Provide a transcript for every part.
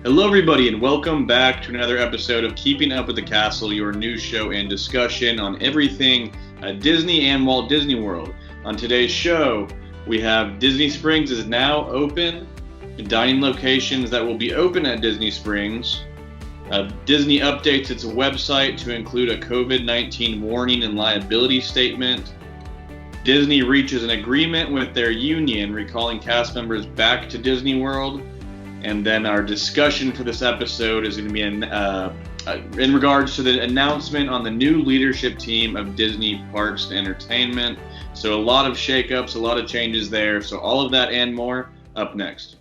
Hello, everybody, and welcome back to another episode of Keeping Up with the Castle, your news show and discussion on everything Disney and Walt Disney World. On today's show, we have Disney Springs is now open, dining locations that will be open at Disney Springs. Disney updates its website to include a COVID-19 warning and liability statement. Disney reaches an agreement with their union, recalling cast members back to Disney World. And then our discussion for this episode is going to be in regards to the announcement on the new leadership team of Disney Parks and Entertainment. So a lot of shakeups, a lot of changes there. So all of that and more up next.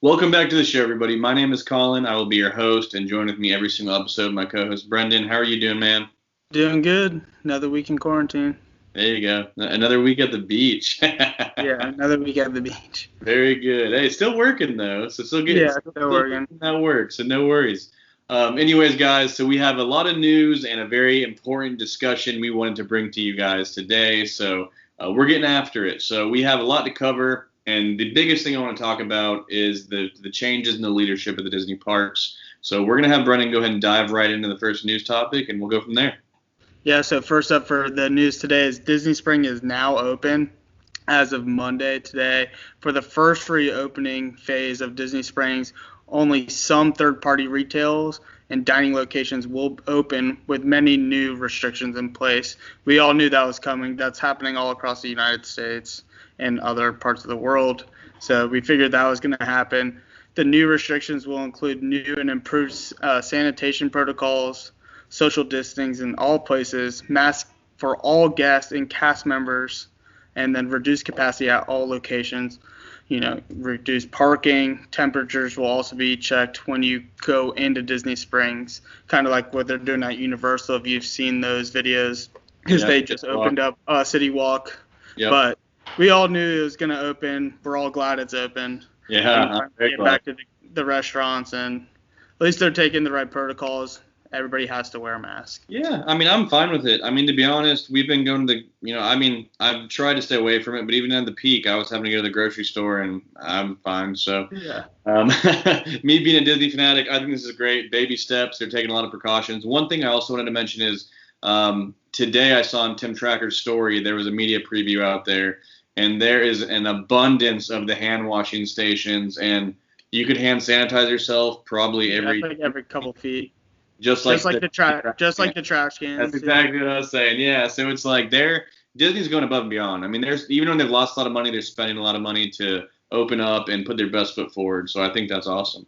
Welcome back to the show, everybody. My name is Colin. I will be your host, and join with me every single episode, my co-host, Brendan. How are you doing, man? Doing good. Another week in quarantine. There you go. Another week at the beach. Yeah, another week at the beach. Very good. Hey, still working, though. So still getting still working. That works, so no worries. Anyways, guys, so we have a lot of news and a very important discussion we wanted to bring to you guys today. So we're getting after it. So we have a lot to cover. And the biggest thing I want to talk about is the changes in the leadership of the Disney parks. So we're going to have Brendan go ahead and dive right into the first news topic, and we'll go from there. Yeah, so first up for the news today is Disney Spring is now open as of Monday today. For the first reopening phase of Disney Springs, only some third-party retails and dining locations will open with many new restrictions in place. We all knew that was coming. That's happening all across the United States and other parts of the world. So we figured that was going to happen. The new restrictions will include new and improved sanitation protocols, social distancing in all places, masks for all guests and cast members, and then reduced capacity at all locations. Reduced parking. Temperatures will also be checked when you go into Disney Springs, kind of like what they're doing at Universal, if you've seen those videos, because they just opened up City Walk. Yep. But we all knew it was going to open. We're all glad it's open. Yeah, get back to the restaurants, and at least they're taking the right protocols. Everybody has to wear a mask. Yeah, I'm fine with it. To be honest, we've been going to I've tried to stay away from it, but even at the peak, I was having to go to the grocery store, and I'm fine. So, yeah. Me being a Disney fanatic, I think this is great. Baby steps. They're taking a lot of precautions. One thing I also wanted to mention is today I saw on Tim Tracker's story, there was a media preview out there, and there is an abundance of the hand washing stations, and you could hand sanitize yourself probably every couple feet. Just like the trash cans. That's exactly what I was saying. Yeah, so it's like Disney's going above and beyond. Even when they've lost a lot of money, they're spending a lot of money to open up and put their best foot forward. So I think that's awesome.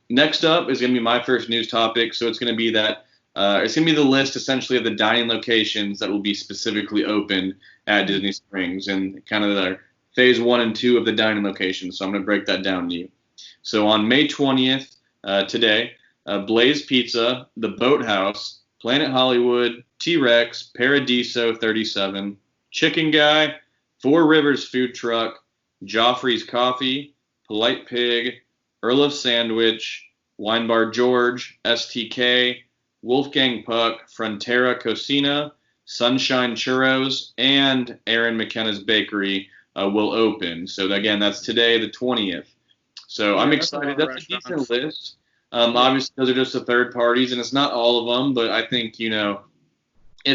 Next up is going to be my first news topic. So it's going to be it's going to be the list essentially of the dining locations that will be specifically open at Disney Springs, and kind of the phase 1 and 2 of the dining locations. So I'm going to break that down to you. So on May 20th, today, Blaze Pizza, The Boathouse, Planet Hollywood, T-Rex, Paradiso 37, Chicken Guy, Four Rivers Food Truck, Joffrey's Coffee, Polite Pig, Earl of Sandwich, Wine Bar George, STK, Wolfgang Puck, Frontera Cocina, Sunshine Churros, and Aaron McKenna's Bakery will open. So again, that's today, the 20th. So I'm excited. That's a decent list. Obviously, those are just the third parties, and it's not all of them, but I think, they'll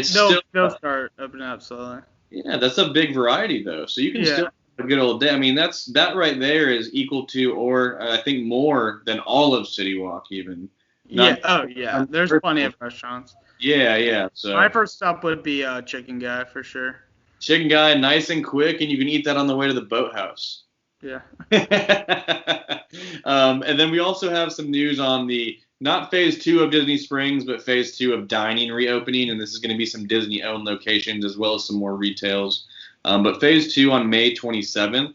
start opening up slowly. Yeah, that's a big variety, though. So you can still have a good old day. That right there is equal to, or I think more than all of City Walk, even. There's plenty of restaurants. Yeah. So my first stop would be Chicken Guy for sure. Chicken Guy, nice and quick, and you can eat that on the way to the Boathouse. Yeah. And then we also have some news on not phase 2 of Disney Springs, but phase 2 of dining reopening, and this is going to be some Disney-owned locations as well as some more retails. But phase 2 on May 27th,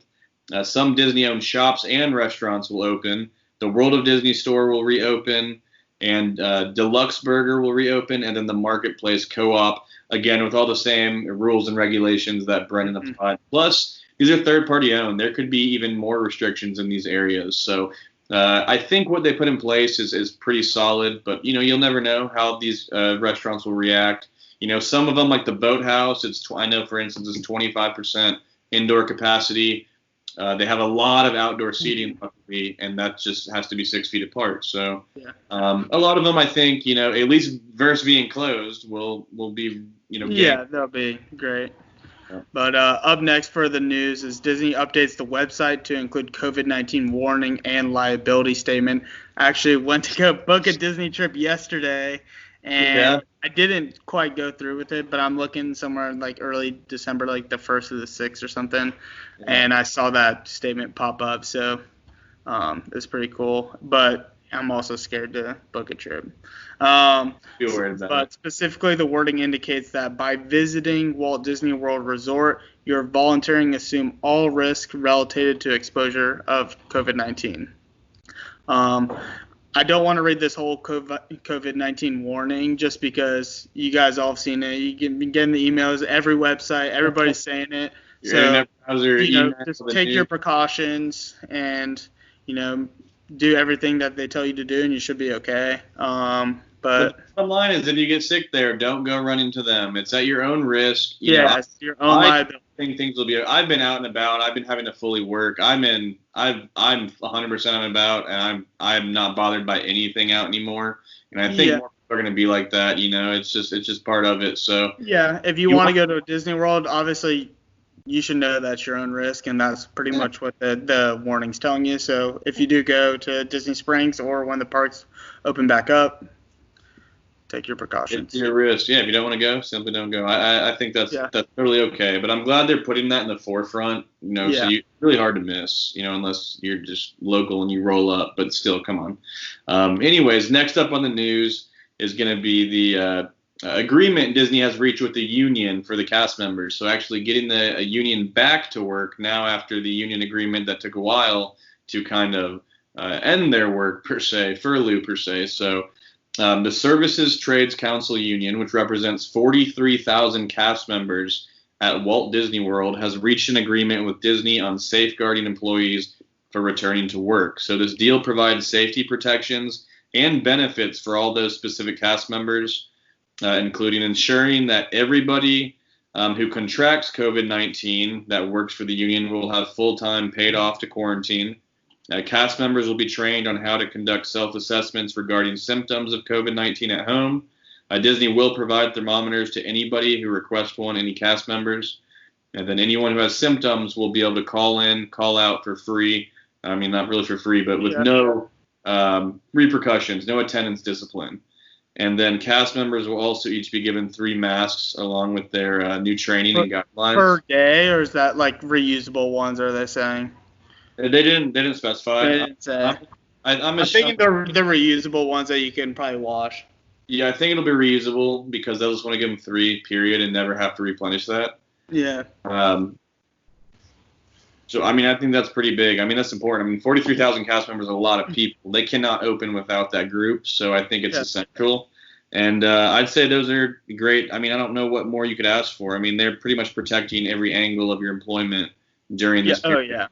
some Disney-owned shops and restaurants will open. The World of Disney store will reopen, and Deluxe Burger will reopen, and then the Marketplace Co-op, again, with all the same rules and regulations that Brendan applied. Plus, these are third-party owned. There could be even more restrictions in these areas. So I think what they put in place is pretty solid, but you'll never know how these restaurants will react. Some of them, like the Boathouse, I know for instance it's 25% indoor capacity. They have a lot of outdoor seating, luckily, and that just has to be 6 feet apart. So Yeah. a lot of them, I think, at least versus being closed, will be Yeah, that'll be great. Yeah. But up next for the news is Disney updates the website to include COVID-19 warning and liability statement. I actually went to go book a Disney trip yesterday, and I didn't quite go through with it, but I'm looking somewhere like early December, like the 1st or the 6th or something, and I saw that statement pop up, so it's pretty cool. But I'm also scared to book a trip. Feel worried about But specifically, the wording indicates that by visiting Walt Disney World Resort, you're volunteering to assume all risk related to exposure of COVID-19. I don't want to read this whole COVID-19 warning just because you guys all have seen it. You've been getting the emails, every website, everybody's saying it. So, just take your precautions and, do everything that they tell you to do, and you should be okay. But the bottom line is, if you get sick there, don't go run into them. It's at your own risk. It's your own liability. I think things will be. I've been out and about. I've been having to fully work. I'm 100% out and about, and I'm not bothered by anything out anymore. And I think more people are going to be like that. It's just part of it. So if you want to go to Disney World, obviously you should know that's your own risk, and that's pretty much what the warning's telling you. So if you do go to Disney Springs or when the parks open back up, take your precautions. It's your risk. Yeah, if you don't want to go, simply don't go. I think that's totally okay. But I'm glad they're putting that in the forefront. So it's really hard to miss, unless you're just local and you roll up. But still, come on. Anyways, next up on the news is going to be the agreement Disney has reached with the union for the cast members. So actually getting the union back to work now after the union agreement that took a while to kind of end their work furlough per se. So the Services Trades Council Union, which represents 43,000 cast members at Walt Disney World, has reached an agreement with Disney on safeguarding employees for returning to work. So this deal provides safety protections and benefits for all those specific cast members, including ensuring that everybody who contracts COVID-19 that works for the union will have full-time paid off to quarantine. Cast members will be trained on how to conduct self-assessments regarding symptoms of COVID-19 at home. Disney will provide thermometers to anybody who requests one, any cast members. And then anyone who has symptoms will be able to call out for free. I mean, not really for free, but with no repercussions, no attendance discipline. And then cast members will also each be given 3 masks along with their new training and guidelines. Per day, or is that like reusable ones, are they saying? They didn't specify. They didn't say. I'm thinking the reusable ones that you can probably wash. Yeah, I think it'll be reusable because they'll just want to give them 3, period, and never have to replenish that. Yeah. So, I mean, I think that's pretty big. I mean, that's important. I mean, 43,000 cast members are a lot of people. They cannot open without that group, so I think it's essential. And I'd say those are great. I mean, I don't know what more you could ask for. I mean, they're pretty much protecting every angle of your employment during this period. Oh, yeah.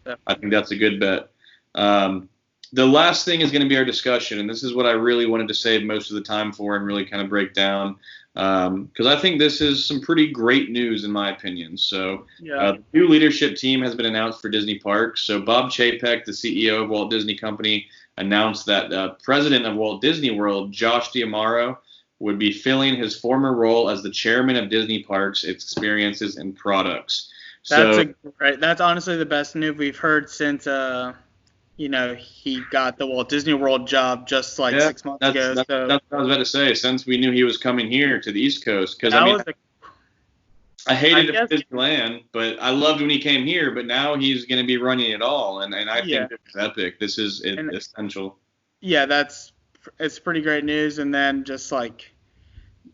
So I think that's a good bet. The last thing is going to be our discussion, and this is what I really wanted to save most of the time for and really kind of break down, because I think this is some pretty great news in my opinion. So the new leadership team has been announced for Disney Parks. So Bob Chapek, the CEO of Walt Disney Company, announced that president of Walt Disney World, Josh D'Amaro, would be filling his former role as the chairman of Disney Parks, Experiences, and Products. That's honestly the best news we've heard since he got the Walt Disney World job just 6 months ago. That's what I was about to say. Since we knew he was coming here to the East Coast, because I hated Disneyland, but I loved when he came here. But now he's going to be running it all, and I think this is epic. This is essential. Yeah, it's pretty great news. And then just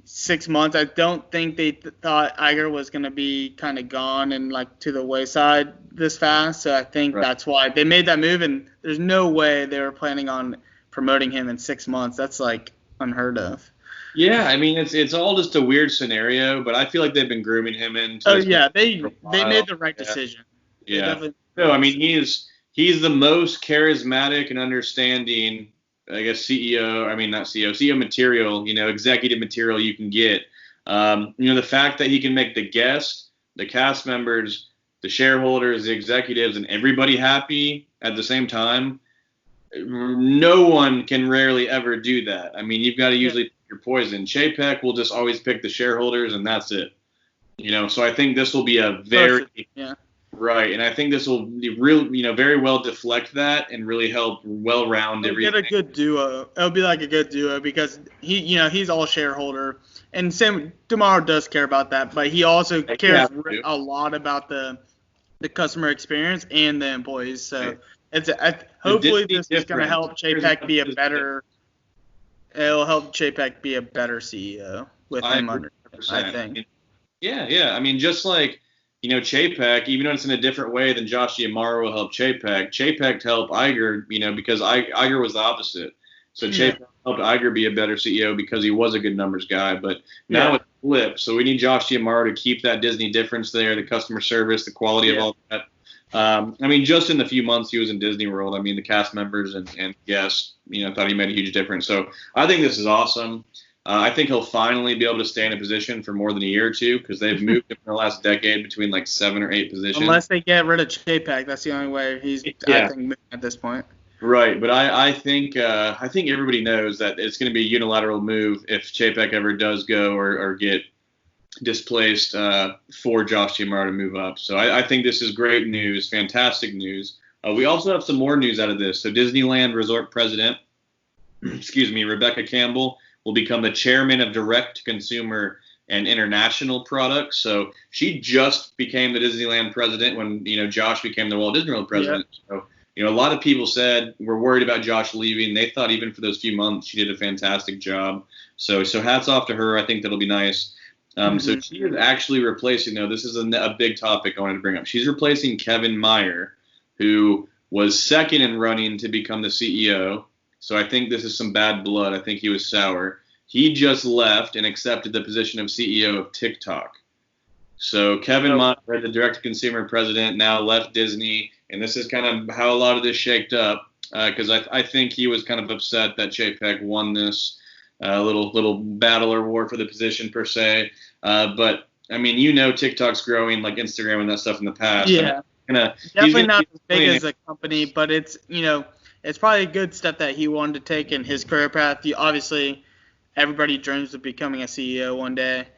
6 months, I don't think they thought Iger was going to be kind of gone and to the wayside this fast. So I think that's why they made that move. And there's no way they were planning on promoting him in 6 months. That's unheard of. Yeah, I mean it's all just a weird scenario, but I feel like they've been grooming him into. They made the right decision. Yeah. No, I mean he's the most charismatic and understanding, I guess, CEO. I mean, not CEO, CEO material. Executive material you can get. The fact that he can make the guests, the cast members, the shareholders, the executives, and everybody happy at the same time. No one can rarely ever do that. I mean, you've got to usually pick your poison. Chapek will just always pick the shareholders, and that's it. So I think this will be a very right, and I think this will be very well deflect that and really help well-round everything. Get a good duo. It'll be like a good duo because he's all shareholder, and Sam DeMauro does care about that, but he also cares a lot about the customer experience and the employees. So hopefully this is going to help Chapek be a better. It'll help Chapek be a better CEO with him under. I think. Yeah. I mean, just like Chapek, even though it's in a different way than Josh D'Amaro will help Chapek helped Iger, because Iger was the opposite. So Chapek helped Iger be a better CEO because he was a good numbers guy. But now it's flipped. So we need Josh D'Amaro to keep that Disney difference there, the customer service, the quality of all that. I mean, just in the few months he was in Disney World, I mean, the cast members and guests, thought he made a huge difference. So I think this is awesome. I think he'll finally be able to stay in a position for more than a year or two because they've moved him in the last decade between like 7 or 8 positions. Unless they get rid of Chapek, that's the only way he's I think moving at this point. Right, but I think everybody knows that it's going to be a unilateral move if Chapek ever does go or get displaced for Josh D'Amaro to move up. So I think this is great news, fantastic news. We also have some more news out of this. So Disneyland Resort President, Rebecca Campbell, will become the chairman of direct-to-consumer and international products. So she just became the Disneyland president when, Josh became the Walt Disney World president. Yeah. So, a lot of people said we're worried about Josh leaving. They thought even for those few months she did a fantastic job. So hats off to her. I think that'll be nice. So she is actually replacing, this is a big topic I wanted to bring up. She's replacing Kevin Meyer, who was second in running to become the CEO. So I think this is some bad blood. I think he was sour. He just left and accepted the position of CEO of TikTok. So Kevin Meyer, the direct-to-consumer president, now left Disney, and this is kind of how a lot of this shaked up because I think he was kind of upset that Chapek won this little battle or war for the position per se. But, I mean, TikTok's growing like Instagram and that stuff in the past. Yeah. Definitely not as big as a company, but it's, it's probably a good step that he wanted to take in his career path. Obviously, everybody dreams of becoming a CEO one day.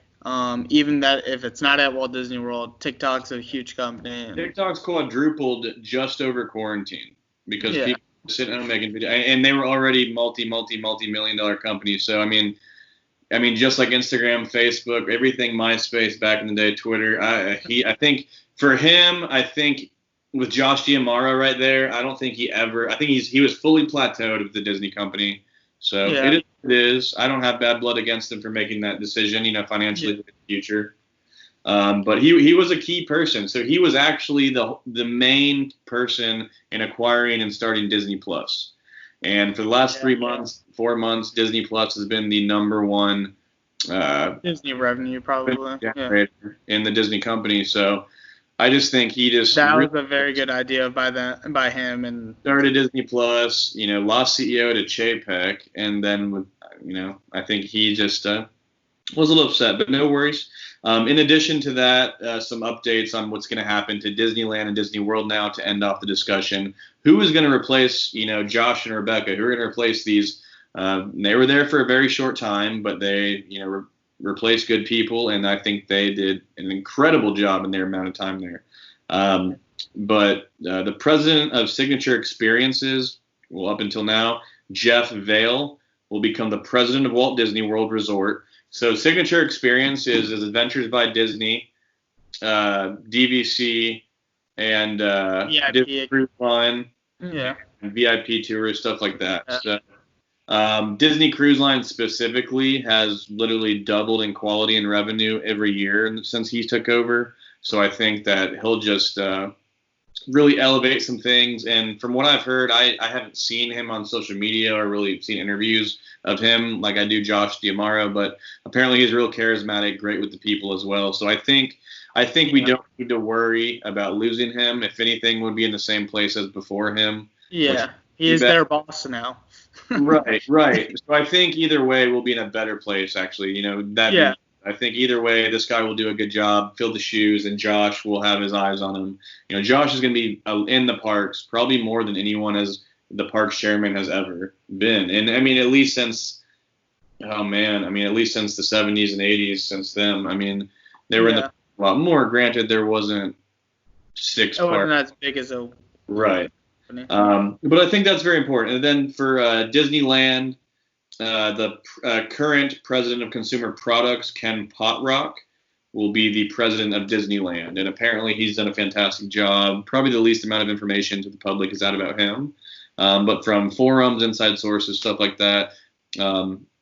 Even that if it's not at Walt Disney World, TikTok's a huge company. TikTok's quadrupled just over quarantine because people were sitting home making videos, and they were already multi-million-dollar companies. So I mean, just like Instagram, Facebook, everything, MySpace back in the day, Twitter. I think for him, with Josh D'Amaro right there, I don't think he was fully plateaued with the Disney company. So it is what it is. I don't have bad blood against him for making that decision, financially in the future. But he was a key person. So he was actually the main person in acquiring and starting Disney Plus. And for the last 4 months, Disney Plus has been the number one Disney revenue probably in the Disney company. So I just think that was a very good idea by him and started Disney Plus, lost CEO to Chapek, and then I think he just was a little upset, but no worries. In addition to that, some updates on what's going to happen to Disneyland and Disney World now to end off the discussion. Who is going to replace, Josh and Rebecca? Who are going to replace these? They were there for a very short time, but they, replaced good people, and I think they did an incredible job in their amount of time there. But the president of Signature Experiences, up until now, Jeff Vail, will become the president of Walt Disney World Resort. So Signature Experiences is Adventures by Disney, DVC, and Disney Cruise Line, and VIP tours, stuff like that. So, Disney Cruise Line specifically has literally doubled in quality and revenue every year since he took over. So I think that he'll just really elevate some things. And from what I've heard, I haven't seen him on social media or really seen interviews of him like I do Josh D'Amaro, but apparently he's real charismatic, great with the people as well. So I think we don't need to worry about losing him. If anything, we'll be in the same place as before him. Yeah, he is their boss now. Right. So I think either way we'll be in a better place, actually. I think either way this guy will do a good job, fill the shoes, and Josh will have his eyes on him. Josh is going to be in the parks probably more than anyone as the parks chairman has ever been. And I mean, at least since the 70s and 80s, since them. I mean, they were in the a lot more. Granted, there wasn't 6 parks. It wasn't as big as a right. But I think that's very important. And then for Disneyland, the current president of consumer products, Ken Potrock, will be the president of Disneyland. And apparently he's done a fantastic job. Probably the least amount of information to the public is out about him. But from forums, inside sources, stuff like that,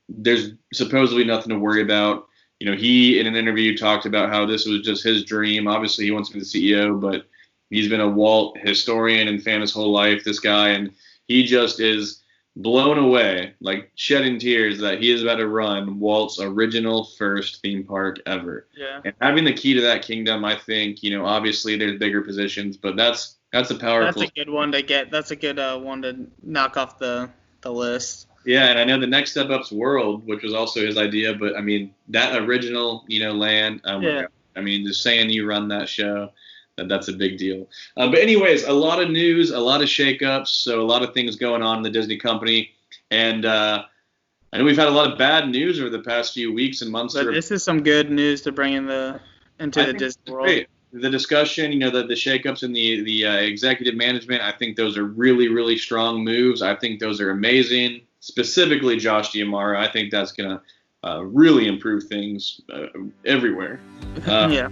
there's supposedly nothing to worry about. He, in an interview, talked about how this was just his dream. Obviously, he wants to be the CEO, but he's been a Walt historian and fan his whole life, this guy, and he just is blown away, like shedding tears, that he is about to run Walt's original first theme park ever. Yeah. And having the key to that kingdom, I think, obviously there's bigger positions, but that's a powerful. That's a good one to get. That's a good one to knock off the list. Yeah, and I know the next step up's World, which was also his idea, but I mean that original, land. Oh my God. I mean, just saying you run that show, that's a big deal. But anyways, a lot of news, a lot of shakeups, so a lot of things going on in the Disney company, and I know we've had a lot of bad news over the past few weeks and months. But this is some good news to bring into the Disney World. Great. The discussion, the shakeups in the executive management, I think those are really, really strong moves. I think those are amazing. Specifically, Josh D'Amaro, I think that's going to really improve things everywhere. Yeah.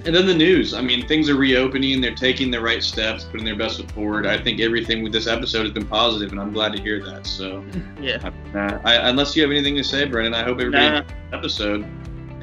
And then the news. I mean, things are reopening. They're taking the right steps, putting their best foot forward. I think everything with this episode has been positive, and I'm glad to hear that. So, yeah. Unless you have anything to say, Brendan, I hope everybody enjoyed the episode.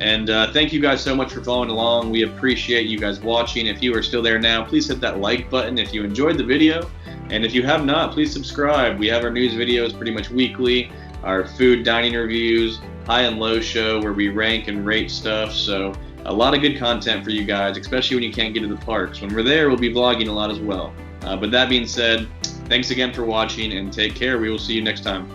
And thank you guys so much for following along. We appreciate you guys watching. If you are still there now, please hit that like button if you enjoyed the video. And if you have not, please subscribe. We have our news videos pretty much weekly, our food dining reviews, high and low show where we rank and rate stuff. So a lot of good content for you guys, especially when you can't get to the parks. When we're there, we'll be vlogging a lot as well. But that being said, thanks again for watching and take care. We will see you next time.